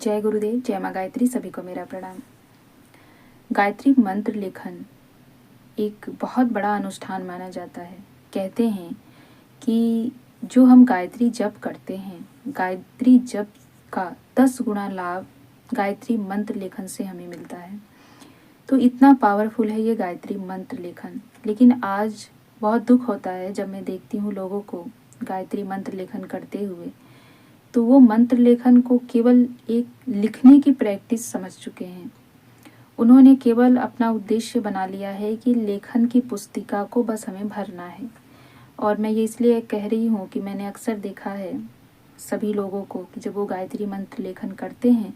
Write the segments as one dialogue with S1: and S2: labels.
S1: जय गुरुदेव, जय माँ गायत्री। सभी को मेरा प्रणाम। गायत्री मंत्र लेखन एक बहुत बड़ा अनुष्ठान माना जाता है। कहते हैं कि जो हम गायत्री जप करते हैं, गायत्री जप का 10 गुना लाभ गायत्री मंत्र लेखन से हमें मिलता है। तो इतना पावरफुल है ये गायत्री मंत्र लेखन। लेकिन आज बहुत दुख होता है जब मैं देखती हूँ लोगों को गायत्री मंत्र लेखन करते हुए, तो वो मंत्र लेखन को केवल एक लिखने की प्रैक्टिस समझ चुके हैं। उन्होंने केवल अपना उद्देश्य बना लिया है कि लेखन की पुस्तिका को बस हमें भरना है। और मैं ये इसलिए कह रही हूँ कि मैंने अक्सर देखा है सभी लोगों को कि जब वो गायत्री मंत्र लेखन करते हैं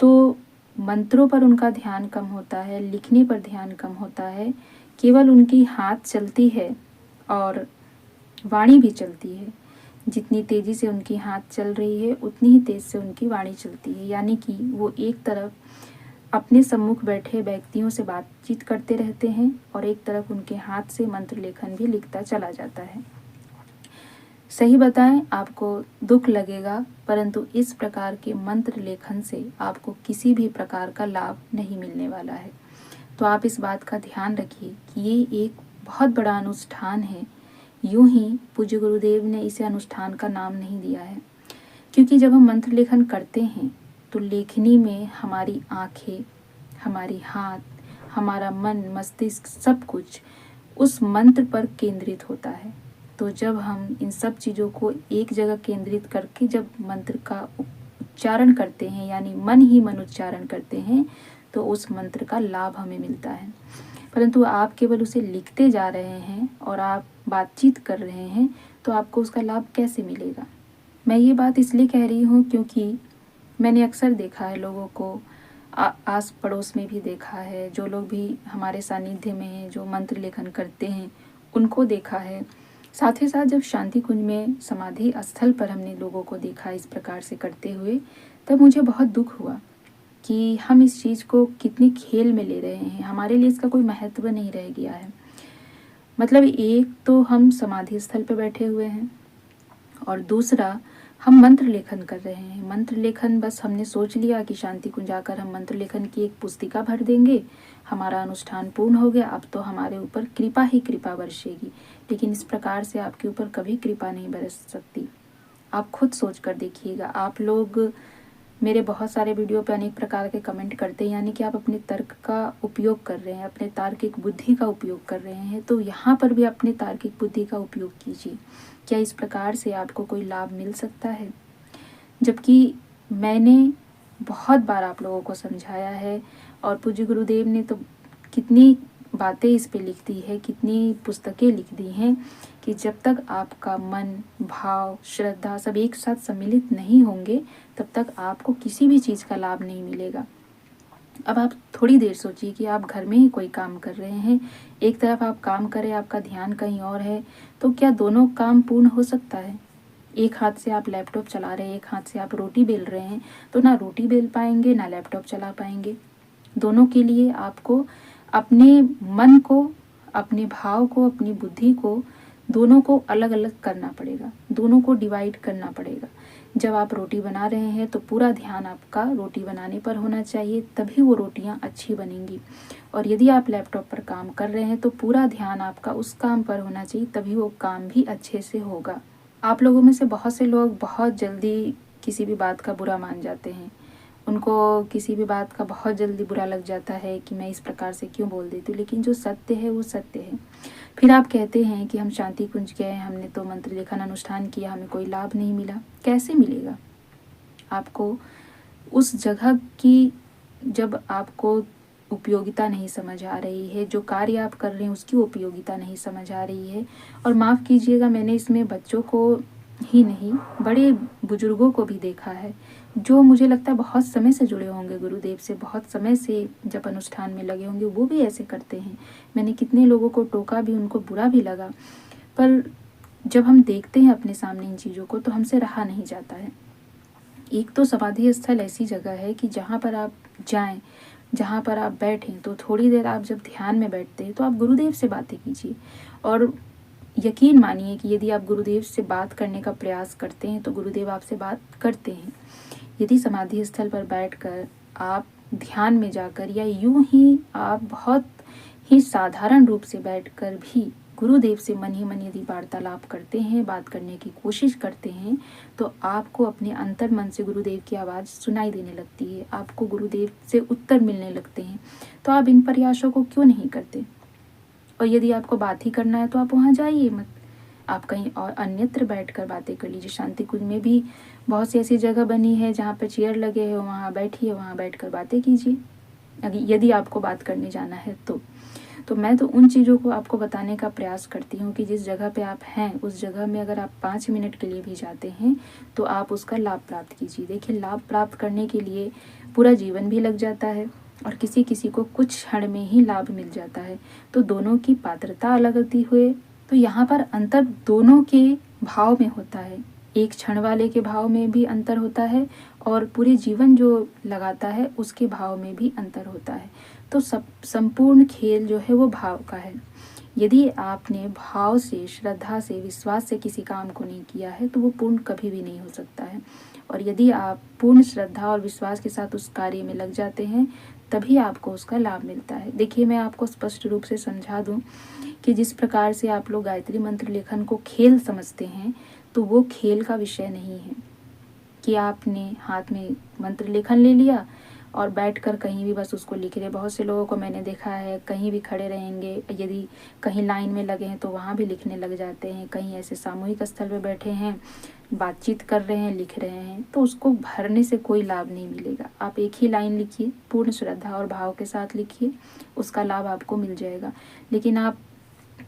S1: तो मंत्रों पर उनका ध्यान कम होता है, लिखने पर ध्यान कम होता है। केवल उनकी हाथ चलती है और वाणी भी चलती है। जितनी तेजी से उनकी हाथ चल रही है उतनी ही तेज से उनकी वाणी चलती है। यानी कि वो एक तरफ अपने सम्मुख बैठे व्यक्तियों से बातचीत करते रहते हैं और एक तरफ उनके हाथ से मंत्र लेखन भी लिखता चला जाता है। सही बताएं, आपको दुख लगेगा, परंतु इस प्रकार के मंत्र लेखन से आपको किसी भी प्रकार का लाभ नहीं मिलने वाला है। तो आप इस बात का ध्यान रखिए कि ये एक बहुत बड़ा अनुष्ठान है। यूं ही पूज्य गुरुदेव ने इसे अनुष्ठान का नाम नहीं दिया है, क्योंकि जब हम मंत्र लेखन करते हैं तो लेखनी में हमारी आंखें, हमारी हाथ, हमारा मन, मस्तिष्क सब कुछ उस मंत्र पर केंद्रित होता है। तो जब हम इन सब चीज़ों को एक जगह केंद्रित करके जब मंत्र का उच्चारण करते हैं, यानी मन ही मन उच्चारण करते हैं, तो उस मंत्र का लाभ हमें मिलता है। परंतु आप केवल उसे लिखते जा रहे हैं और आप बातचीत कर रहे हैं, तो आपको उसका लाभ कैसे मिलेगा? मैं ये बात इसलिए कह रही हूँ क्योंकि मैंने अक्सर देखा है लोगों को, आस पड़ोस में भी देखा है, जो लोग भी हमारे सानिध्य में हैं, जो मंत्र लेखन करते हैं, उनको देखा है। साथ ही साथ जब शांति कुंज में समाधि स्थल पर हमने लोगों को देखा इस प्रकार से करते हुए, तब मुझे बहुत दुख हुआ कि हम इस चीज़ को कितने खेल में ले रहे हैं। हमारे लिए इसका कोई महत्व नहीं रह गया है। मतलब एक तो हम समाधि स्थल पर बैठे हुए हैं और दूसरा हम मंत्र लेखन कर रहे हैं। मंत्र लेखन बस हमने सोच लिया कि शांति कुंज जाकर हम मंत्र लेखन की एक पुस्तिका भर देंगे, हमारा अनुष्ठान पूर्ण हो गया, अब तो हमारे ऊपर कृपा ही कृपा बरसेगी। लेकिन इस प्रकार से आपके ऊपर कभी कृपा नहीं बरस सकती। आप खुद सोच कर देखिएगा। आप लोग मेरे बहुत सारे वीडियो पे अनेक प्रकार के कमेंट करते हैं, यानी कि आप अपने तर्क का उपयोग कर रहे हैं, अपने तार्किक बुद्धि का उपयोग कर रहे हैं। तो यहाँ पर भी अपने तार्किक बुद्धि का उपयोग कीजिए। क्या इस प्रकार से आपको कोई लाभ मिल सकता है? जबकि मैंने बहुत बार आप लोगों को समझाया है और पूज्य गुरुदेव ने तो कितनी बातें इस पे लिख दी है, कितनी पुस्तकें लिख दी हैं कि जब तक आपका मन, भाव, श्रद्धा सब एक साथ सम्मिलित नहीं होंगे, तब तक आपको किसी भी चीज़ का लाभ नहीं मिलेगा। अब आप थोड़ी देर सोचिए कि आप घर में ही कोई काम कर रहे हैं, एक तरफ आप काम करें, आपका ध्यान कहीं और है, तो क्या दोनों काम पूर्ण हो सकता है? एक हाथ से आप लैपटॉप चला रहे हैं, एक हाथ से आप रोटी बेल रहे हैं, तो ना रोटी बेल पाएंगे ना लैपटॉप चला पाएंगे। दोनों के लिए आपको अपने मन को, अपने भाव को, अपनी बुद्धि को, दोनों को अलग अलग करना पड़ेगा, दोनों को डिवाइड करना पड़ेगा। जब आप रोटी बना रहे हैं तो पूरा ध्यान आपका रोटी बनाने पर होना चाहिए, तभी वो रोटियां अच्छी बनेंगी। और यदि आप लैपटॉप पर काम कर रहे हैं तो पूरा ध्यान आपका उस काम पर होना चाहिए, तभी वो काम भी अच्छे से होगा। आप लोगों में से बहुत से लोग बहुत जल्दी किसी भी बात का बुरा मान जाते हैं। उनको किसी भी बात का बहुत जल्दी बुरा लग जाता है कि मैं इस प्रकार से क्यों बोल देती हूँ, लेकिन जो सत्य है वो सत्य है। फिर आप कहते हैं कि हम शांति कुंज गए, हमने तो मंत्र लेखन अनुष्ठान किया, हमें कोई लाभ नहीं मिला। कैसे मिलेगा? आपको उस जगह की जब आपको उपयोगिता नहीं समझ आ रही है, जो कार्य आप कर रहे हैं उसकी उपयोगिता नहीं समझ आ रही है। और माफ़ कीजिएगा, मैंने इसमें बच्चों को ही नहीं, बड़े बुजुर्गों को भी देखा है, जो मुझे लगता है बहुत समय से जुड़े होंगे गुरुदेव से, बहुत समय से जब अनुष्ठान में लगे होंगे, वो भी ऐसे करते हैं। मैंने कितने लोगों को टोका भी, उनको बुरा भी लगा, पर जब हम देखते हैं अपने सामने इन चीज़ों को तो हमसे रहा नहीं जाता है। एक तो समाधि स्थल ऐसी जगह है कि जहाँ पर आप जाएं, जहाँ पर आप बैठें, तो थोड़ी देर आप जब ध्यान में बैठते हैं तो आप गुरुदेव से बातें कीजिए। और यकीन मानिए कि यदि आप गुरुदेव से बात करने का प्रयास करते हैं तो गुरुदेव आपसे बात करते हैं। यदि समाधि स्थल पर बैठकर आप ध्यान में जाकर या यूं ही आप बहुत ही साधारण रूप से बैठकर भी गुरुदेव से मन ही मन यदि वार्तालाप करते हैं, बात करने की कोशिश करते हैं, तो आपको अपने अंतर मन से गुरुदेव की आवाज़ सुनाई देने लगती है, आपको गुरुदेव से उत्तर मिलने लगते हैं। तो आप इन प्रयासों को क्यों नहीं करते? और यदि आपको बात ही करना है तो आप वहाँ जाइए मत, आप कहीं और अन्यत्र बैठकर बातें कर लीजिए। शांति कुंज में भी बहुत सी ऐसी जगह बनी है जहाँ पर चेयर लगे हैं, वहाँ बैठिए, वहाँ बैठकर बातें कीजिए यदि आपको बात करने जाना है तो मैं तो उन चीज़ों को आपको बताने का प्रयास करती हूँ कि जिस जगह पे आप हैं उस जगह में अगर आप 5 मिनट के लिए भी जाते हैं तो आप उसका लाभ प्राप्त कीजिए। देखिए, लाभ प्राप्त करने के लिए पूरा जीवन भी लग जाता है और किसी किसी को कुछ क्षण में ही लाभ मिल जाता है। तो दोनों की पात्रता अलग होती हुए तो यहाँ पर अंतर दोनों के भाव में होता है। एक क्षण वाले के भाव में भी अंतर होता है और पूरे जीवन जो लगाता है उसके भाव में भी अंतर होता है। तो सब संपूर्ण खेल जो है वो भाव का है। यदि आपने भाव से, श्रद्धा से, विश्वास से किसी काम को नहीं किया है तो वो पूर्ण कभी भी नहीं हो सकता है। और यदि आप पूर्ण श्रद्धा और विश्वास के साथ उस कार्य में लग जाते हैं तभी आपको उसका लाभ मिलता है। देखिए, मैं आपको स्पष्ट रूप से समझा दूं कि जिस प्रकार से आप लोग गायत्री मंत्र लेखन को खेल समझते हैं तो वो खेल का विषय नहीं है कि आपने हाथ में मंत्र लेखन ले लिया और बैठकर कहीं भी बस उसको लिख रहे। बहुत से लोगों को मैंने देखा है कहीं भी खड़े रहेंगे, यदि कहीं लाइन में लगे हैं तो वहाँ भी लिखने लग जाते हैं, कहीं ऐसे सामूहिक स्थल पे बैठे हैं, बातचीत कर रहे हैं, लिख रहे हैं, तो उसको भरने से कोई लाभ नहीं मिलेगा। आप एक ही लाइन लिखिए, पूर्ण श्रद्धा और भाव के साथ लिखिए, उसका लाभ आपको मिल जाएगा। लेकिन आप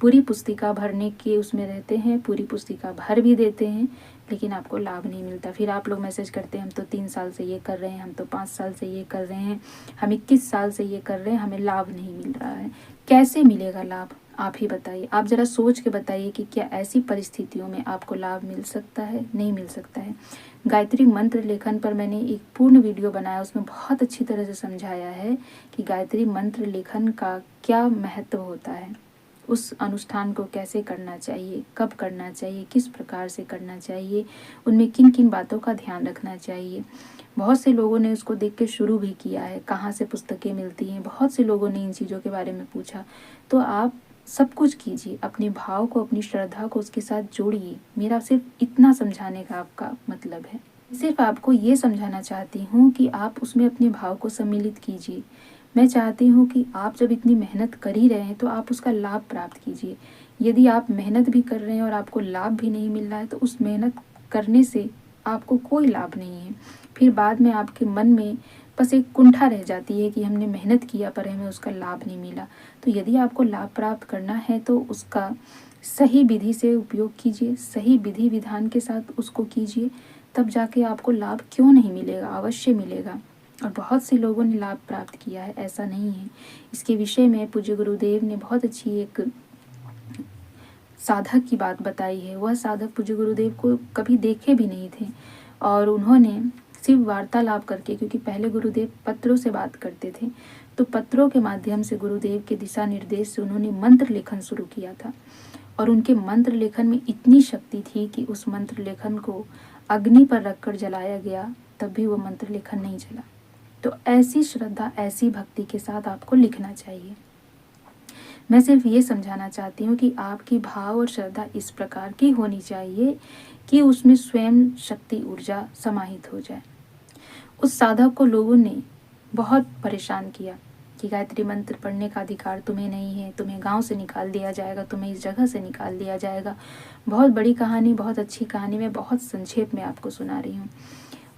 S1: पूरी पुस्तिका भरने के उसमें रहते हैं, पूरी पुस्तिका भर भी देते हैं लेकिन आपको लाभ नहीं मिलता। फिर आप लोग मैसेज करते हैं हम तो 3 साल से ये कर रहे हैं, हम तो 5 साल से ये कर रहे हैं, हम 21 साल से ये कर रहे हैं, हमें लाभ नहीं मिल रहा है। कैसे मिलेगा लाभ? आप ही बताइए। आप जरा सोच के बताइए कि क्या ऐसी परिस्थितियों में आपको लाभ मिल सकता है? नहीं मिल सकता है। गायत्री मंत्र लेखन पर मैंने एक पूर्ण वीडियो बनाया, उसमें बहुत अच्छी तरह से समझाया है कि गायत्री मंत्र लेखन का क्या महत्व होता है, उस अनुष्ठान को कैसे करना चाहिए, कब करना चाहिए, किस प्रकार से करना चाहिए, उनमें किन किन बातों का ध्यान रखना चाहिए। बहुत से लोगों ने उसको देख के शुरू भी किया है, कहाँ से पुस्तकें मिलती हैं, बहुत से लोगों ने इन चीज़ों के बारे में पूछा। तो आप सब कुछ कीजिए, अपने भाव को, अपनी श्रद्धा को उसके साथ जोड़िए। मेरा सिर्फ इतना समझाने का आपका मतलब है। सिर्फ आपको ये समझाना चाहती हूँ कि आप उसमें अपने भाव को सम्मिलित कीजिए। मैं चाहती हूँ कि आप जब इतनी मेहनत कर ही रहे हैं तो आप उसका लाभ प्राप्त कीजिए। यदि आप मेहनत भी कर रहे हैं और आपको लाभ भी नहीं मिल रहा है तो उस मेहनत करने से आपको कोई लाभ नहीं है। फिर बाद में आपके मन में बस एक कुंठा रह जाती है कि हमने मेहनत किया पर हमें उसका लाभ नहीं मिला। तो यदि आपको लाभ प्राप्त करना है तो उसका सही विधि से उपयोग कीजिए, सही विधि विधान के साथ उसको कीजिए, तब जाके आपको लाभ क्यों नहीं मिलेगा, अवश्य मिलेगा। और बहुत से लोगों ने लाभ प्राप्त किया है, ऐसा नहीं है। इसके विषय में पूज्य गुरुदेव ने बहुत अच्छी एक साधक की बात बताई है। वह साधक पूज्य गुरुदेव को कभी देखे भी नहीं थे और उन्होंने सिर्फ वार्तालाप करके, क्योंकि पहले गुरुदेव पत्रों से बात करते थे, तो पत्रों के माध्यम से गुरुदेव के दिशा निर्देश से उन्होंने मंत्र लेखन शुरू किया था। और उनके मंत्र लेखन में इतनी शक्ति थी कि उस मंत्र लेखन को अग्नि पर रखकर जलाया गया तब भी वो मंत्र लेखन नहीं जला। तो ऐसी श्रद्धा, ऐसी भक्ति के साथ आपको लिखना चाहिए। मैं सिर्फ ये समझाना चाहती हूँ कि आपकी भाव और श्रद्धा इस प्रकार की होनी चाहिए कि उसमें स्वयं शक्ति, ऊर्जा समाहित हो जाए। उस साधक को लोगों ने बहुत परेशान किया कि गायत्री मंत्र पढ़ने का अधिकार तुम्हें नहीं है, तुम्हें गांव से निकाल दिया जाएगा, तुम्हें इस जगह से निकाल दिया जाएगा। बहुत बड़ी कहानी, बहुत अच्छी कहानी मैं बहुत संक्षेप में आपको सुना रही हूँ।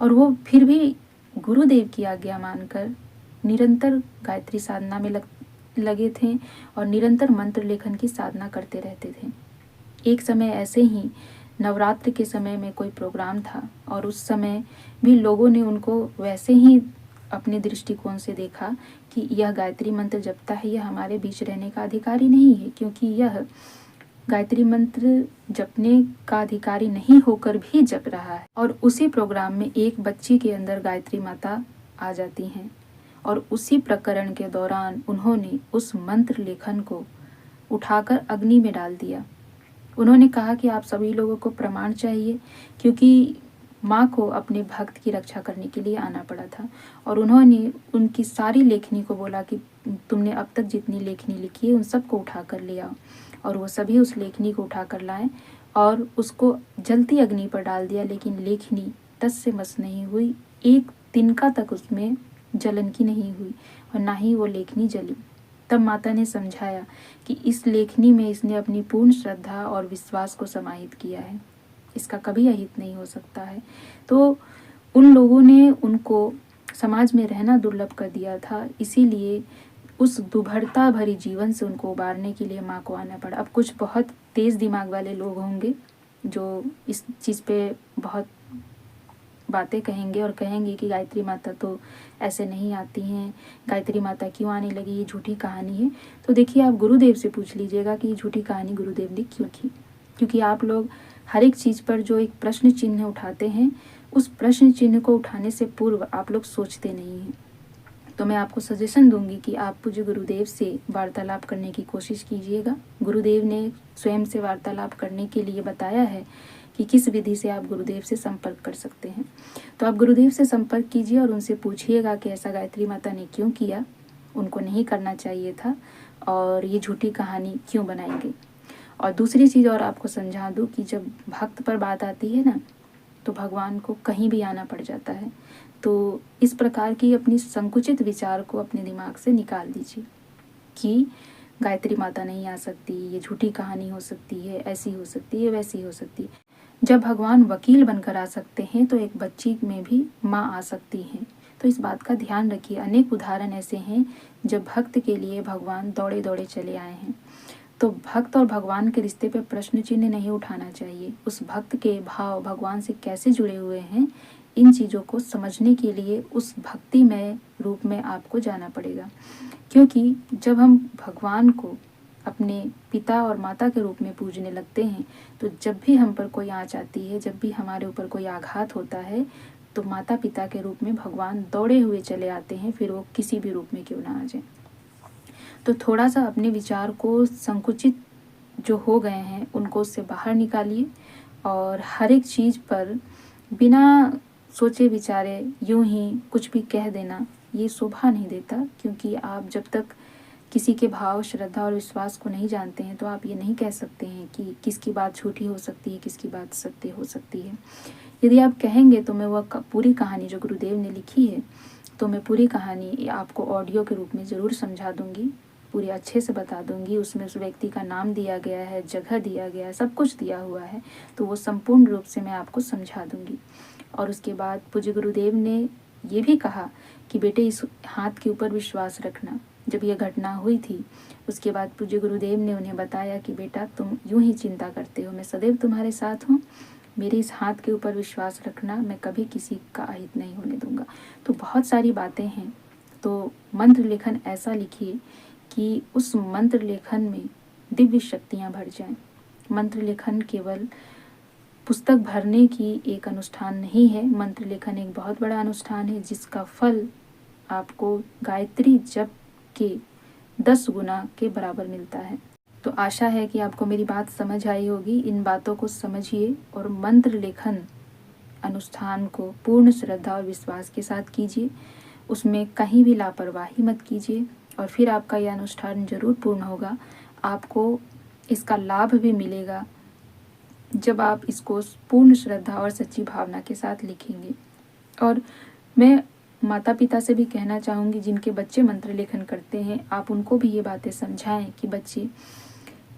S1: और वो फिर भी गुरुदेव की आज्ञा मानकर निरंतर गायत्री साधना में लगे थे और निरंतर मंत्र लेखन की साधना करते रहते थे। एक समय ऐसे ही नवरात्र के समय में कोई प्रोग्राम था और उस समय भी लोगों ने उनको वैसे ही अपने दृष्टिकोण से देखा कि यह गायत्री मंत्र जपता है, यह हमारे बीच रहने का अधिकारी नहीं है, क्योंकि यह गायत्री मंत्र जपने का अधिकारी नहीं होकर भी जप रहा है। और उसी प्रोग्राम में एक बच्ची के अंदर गायत्री माता आ जाती हैं और उसी प्रकरण के दौरान उन्होंने उस मंत्र लेखन को उठाकर अग्नि में डाल दिया। उन्होंने कहा कि आप सभी लोगों को प्रमाण चाहिए, क्योंकि माँ को अपने भक्त की रक्षा करने के लिए आना पड़ा था। और उन्होंने उनकी सारी लेखनी को बोला कि तुमने अब तक जितनी लेखनी लिखी है उन सबको उठा कर ले आओ। और वो सभी उस लेखनी को उठा कर लाए और उसको जलती अग्नि पर डाल दिया, लेकिन लेखनी टस से मस नहीं हुई। एक तिनका तक उसमें जलन की नहीं हुई और ना ही वो लेखनी जली। तब माता ने समझाया कि इस लेखनी में इसने अपनी पूर्ण श्रद्धा और विश्वास को समाहित किया है, इसका कभी अहित नहीं हो सकता है। तो उन लोगों ने उनको समाज में रहना दुर्लभ कर दिया था, इसीलिए उस दुर्भरता भरी जीवन से उनको उबारने के लिए माँ को आना पड़ा। अब कुछ बहुत तेज दिमाग वाले लोग होंगे जो इस चीज़ पे बहुत बातें कहेंगे और कहेंगे कि गायत्री माता तो ऐसे नहीं आती हैं, गायत्री माता क्यों आने लगी, ये झूठी कहानी है। तो देखिए, आप गुरुदेव से पूछ लीजिएगा कि ये झूठी कहानी गुरुदेव ने क्यों की। क्योंकि आप लोग हर एक चीज़ पर जो एक प्रश्न चिन्ह उठाते हैं, उस प्रश्न चिन्ह को उठाने से पूर्व आप लोग सोचते नहीं हैं। तो मैं आपको सजेशन दूंगी कि आप पूज्य गुरुदेव से वार्तालाप करने की कोशिश कीजिएगा। गुरुदेव ने स्वयं से वार्तालाप करने के लिए बताया है कि किस विधि से आप गुरुदेव से संपर्क कर सकते हैं। तो आप गुरुदेव से संपर्क कीजिए और उनसे पूछिएगा कि ऐसा गायत्री माता ने क्यों किया, उनको नहीं करना चाहिए था, और ये झूठी कहानी क्यों बनाएंगे। और दूसरी चीज़ और आपको समझा दूँ कि जब भक्त पर बात आती है ना, तो भगवान को कहीं भी आना पड़ जाता है। तो इस प्रकार की अपनी संकुचित विचार को अपने दिमाग से निकाल दीजिए कि गायत्री माता नहीं आ सकती, ये झूठी कहानी हो सकती है, ऐसी हो सकती है, वैसी हो सकती है। जब भगवान वकील बनकर आ सकते हैं तो एक बच्ची में भी माँ आ सकती है। तो इस बात का ध्यान रखिए। अनेक उदाहरण ऐसे हैं जब भक्त के लिए भगवान दौड़े दौड़े चले आए हैं। तो भक्त और भगवान के रिश्ते पे प्रश्न चिन्ह नहीं उठाना चाहिए। उस भक्त के भाव भगवान से कैसे जुड़े हुए हैं, इन चीज़ों को समझने के लिए उस भक्तिमय रूप में आपको जाना पड़ेगा। क्योंकि जब हम भगवान को अपने पिता और माता के रूप में पूजने लगते हैं, तो जब भी हम पर कोई आँच आती है, जब भी हमारे ऊपर कोई आघात होता है, तो माता पिता के रूप में भगवान दौड़े हुए चले आते हैं, फिर वो किसी भी रूप में क्यों ना आ जाए। तो थोड़ा सा अपने विचार को संकुचित जो हो गए हैं उनको उससे बाहर निकालिए और हर एक चीज़ पर बिना सोचे विचारे यूं ही कुछ भी कह देना ये शोभा नहीं देता। क्योंकि आप जब तक किसी के भाव, श्रद्धा और विश्वास को नहीं जानते हैं तो आप ये नहीं कह सकते हैं कि किसकी बात झूठी हो सकती है, किसकी बात सत्य हो सकती है। यदि आप कहेंगे तो मैं वह पूरी कहानी जो गुरुदेव ने लिखी है, तो मैं पूरी कहानी आपको ऑडियो के रूप में ज़रूर समझा दूंगी, पूरी अच्छे से बता दूंगी। उसमें उस व्यक्ति का नाम दिया गया है, जगह दिया गया है, सब कुछ दिया हुआ है, तो वो संपूर्ण रूप से मैं आपको समझा दूंगी। और उसके बाद पूज्य गुरुदेव ने ये भी कहा कि बेटे इस हाथ के ऊपर विश्वास रखना। जब यह घटना हुई थी उसके बाद पूज्य गुरुदेव ने उन्हें बताया कि बेटा तुम यूं ही चिंता करते हो, मैं सदैव तुम्हारे साथ हूँ, मेरे इस हाथ के ऊपर विश्वास रखना, मैं कभी किसी का अहित नहीं होने दूंगा। तो बहुत सारी बातें हैं। तो मंत्र लेखन ऐसा लिखिए कि उस मंत्र लेखन में दिव्य शक्तियाँ भर जाएं। मंत्र लेखन केवल पुस्तक भरने की एक अनुष्ठान नहीं है, मंत्र लेखन एक बहुत बड़ा अनुष्ठान है जिसका फल आपको गायत्री जप के 10 गुना के बराबर मिलता है। तो आशा है कि आपको मेरी बात समझ आई होगी। इन बातों को समझिए और मंत्र लेखन अनुष्ठान को पूर्ण श्रद्धा और विश्वास के साथ कीजिए। उसमें कहीं भी लापरवाही मत कीजिए और फिर आपका यह अनुष्ठान जरूर पूर्ण होगा। आपको इसका लाभ भी मिलेगा जब आप इसको पूर्ण श्रद्धा और सच्ची भावना के साथ लिखेंगे। और मैं माता पिता से भी कहना चाहूँगी जिनके बच्चे मंत्र लेखन करते हैं, आप उनको भी ये बातें समझाएं कि बच्चे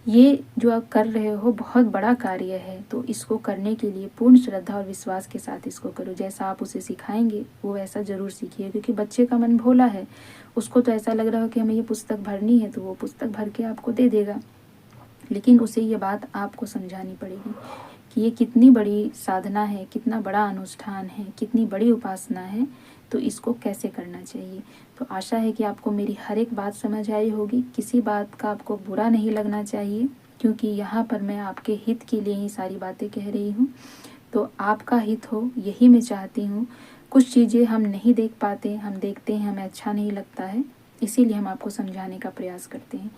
S1: ये जो आप कर रहे हो बहुत बड़ा कार्य है, तो इसको करने के लिए पूर्ण श्रद्धा और विश्वास के साथ इसको करो। जैसा आप उसे सिखाएंगे वो वैसा ज़रूर सीखिए, क्योंकि बच्चे का मन भोला है। उसको तो ऐसा लग रहा हो कि हमें ये पुस्तक भरनी है, तो वो पुस्तक भर के आपको दे देगा। लेकिन उसे ये बात आपको समझानी पड़ेगी कि ये कितनी बड़ी साधना है, कितना बड़ा अनुष्ठान है, कितनी बड़ी उपासना है, तो इसको कैसे करना चाहिए। तो आशा है कि आपको मेरी हर एक बात समझ आई होगी। किसी बात का आपको बुरा नहीं लगना चाहिए, क्योंकि यहाँ पर मैं आपके हित के लिए ही सारी बातें कह रही हूँ। तो आपका हित हो यही मैं चाहती हूँ। कुछ चीज़ें हम नहीं देख पाते, हम देखते हैं, हमें अच्छा नहीं लगता है, इसीलिए हम आपको समझाने का प्रयास करते हैं।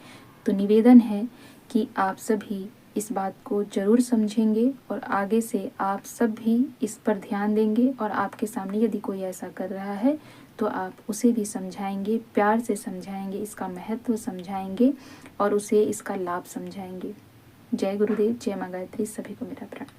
S1: तो निवेदन है कि आप सभी इस बात को ज़रूर समझेंगे और आगे से आप सब भी इस पर ध्यान देंगे और आपके सामने यदि कोई ऐसा कर रहा है तो आप उसे भी समझाएंगे, प्यार से समझाएंगे, इसका महत्व समझाएंगे और उसे इसका लाभ समझाएंगे। जय गुरुदेव, जय माँ गायत्री, सभी को मेरा प्रणाम।